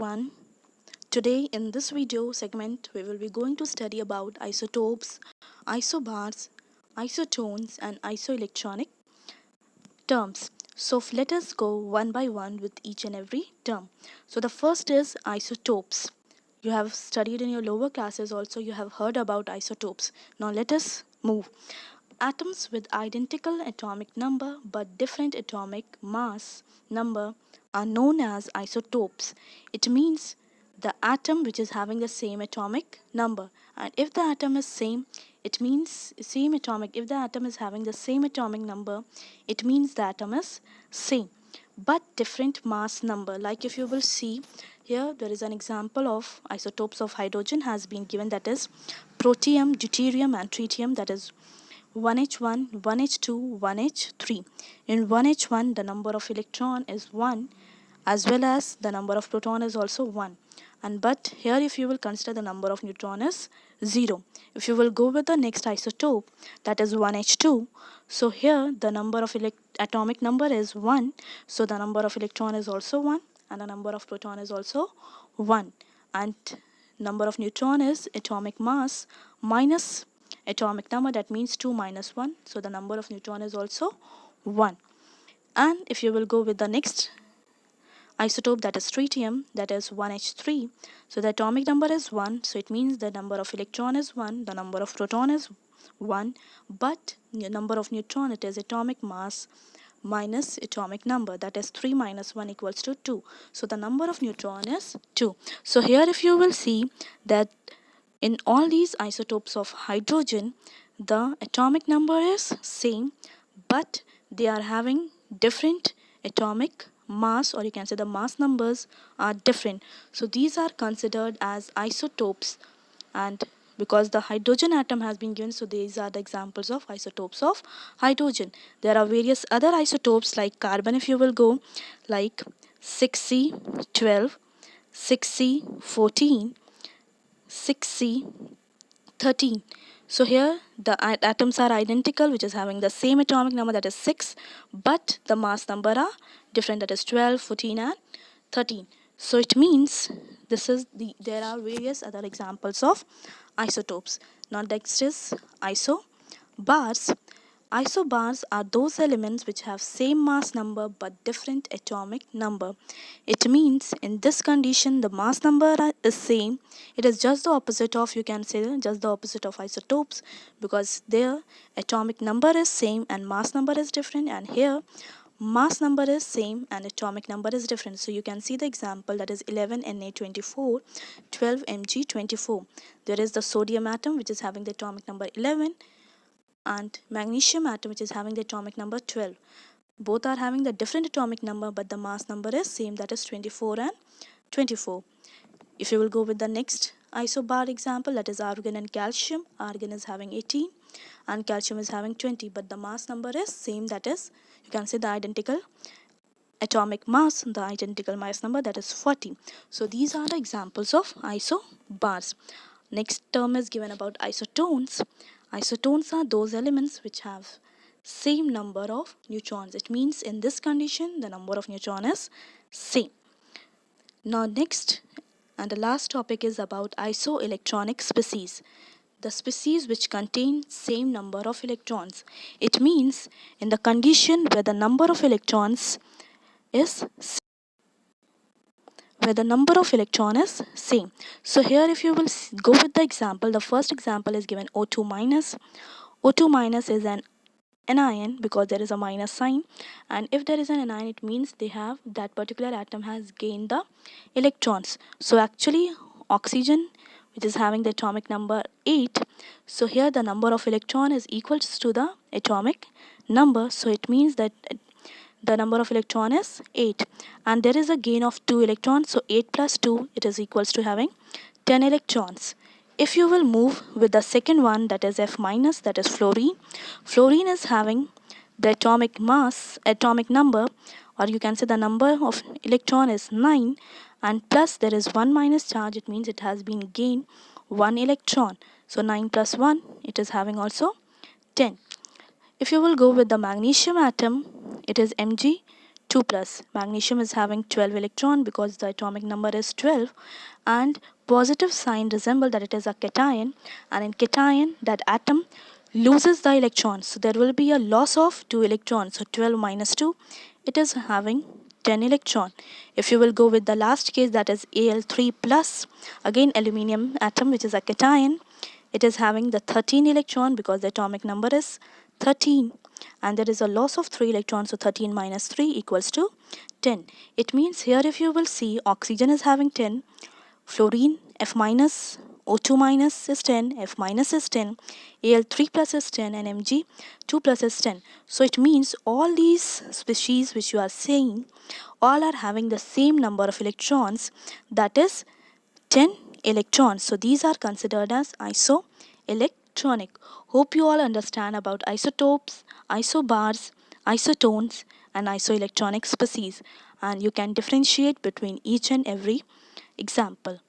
everyone. Today in this video segment we will be going to study about isotopes, isobars, isotones and isoelectronic terms. So let us go one by one with each and every term. So the first is isotopes. You have studied in your lower classes also, you have heard about isotopes. Now let us move. Atoms with identical atomic number but different atomic mass number are known as isotopes. It means the atom which is having the same atomic number, and if the atom is same, it means same atomic. If the atom is having the same atomic number, it means the atom is same but different mass number. Like if you will see here, there is an example of isotopes of hydrogen has been given, that is protium, deuterium and tritium, that is 1h1, 1h2, 1h3. In 1h1 the number of electron is 1 as well as the number of proton is also 1, and but here if you will consider the number of neutron is 0. If you will go with the next isotope, that is 1h2, so here the number of atomic number is 1, so the number of electron is also 1 and the number of proton is also 1, and number of neutron is atomic mass minus atomic number, that means 2 minus 1, so the number of neutron is also 1. And if you will go with the next isotope, that is tritium, that is 1h3, so the atomic number is 1, so it means the number of electron is 1, the number of proton is 1, but the number of neutron, it is atomic mass minus atomic number, that is 3 minus 1 equals to 2, so the number of neutron is 2. So here if you will see that in all these isotopes of hydrogen, the atomic number is same, but they are having different atomic mass, or you can say the mass numbers are different. So these are considered as isotopes, and because the hydrogen atom has been given, so these are the examples of isotopes of hydrogen. There are various other isotopes like carbon, if you will go, like 6C12, 6C14, 6C13. So here the atoms are identical, which is having the same atomic number, that is 6, but the mass number are different, that is 12, 14 and 13. So it means there are various other examples of isotopes. Now next is isobars. Isobars are those elements which have same mass number but different atomic number. It means in this condition the mass number is same. It is just the opposite of, you can say, just the opposite of isotopes, because their atomic number is same and mass number is different, and here mass number is same and atomic number is different. So you can see the example, that is 11Na24, 12Mg24. There is the sodium atom which is having the atomic number 11, and magnesium atom which is having the atomic number 12. Both are having the different atomic number but the mass number is same, that is 24 and 24. If you will go with the next isobar example, that is argon and calcium. Argon is having 18 and calcium is having 20, but the mass number is same, that is, you can say, the identical atomic mass, the identical mass number, that is 40. So these are the examples of isobars. Next term is given about isotones. Isotones are those elements which have same number of neutrons. It means in this condition the number of neutron is same. Now next and the last topic is about isoelectronic species. The species which contain same number of electrons. It means in the condition where the number of electrons is same. So here if you will go with the example, the first example is given O2 minus. O2 minus is an anion because there is a minus sign, and if there is an anion, it means that particular atom has gained the electrons. So actually oxygen, which is having the atomic number 8, so here the number of electron is equals to the atomic number, so it means that the number of electron is 8, and there is a gain of 2 electrons, so 8 plus 2, it is equals to having 10 electrons. If you will move with the second one, that is F minus, that is fluorine. Fluorine is having the atomic number, or you can say the number of electron is 9, and plus there is 1 minus charge, it means it has been gained 1 electron. So 9 plus 1, it is having also 10. If you will go with the magnesium atom, it is Mg 2 plus. Magnesium is having 12 electron because the atomic number is 12, and positive sign resemble that it is a cation, and in cation that atom loses the electrons, so there will be a loss of 2 electrons. So 12 minus 2, it is having 10 electron. If you will go with the last case, that is Al3 plus, again aluminium atom which is a cation, it is having the 13 electron because the atomic number is 13, and there is a loss of 3 electrons, so 13 minus 3 equals to 10. It means here if you will see, oxygen is having 10, fluorine F minus, O2 minus is 10, F minus is 10, Al3 plus is 10, and Mg2 plus is 10. So it means all these species which you are saying, all are having the same number of electrons, that is 10 electrons. So these are considered as isoelectronic. Hope you all understand about isotopes, isobars, isotones, and isoelectronic species, and you can differentiate between each and every example.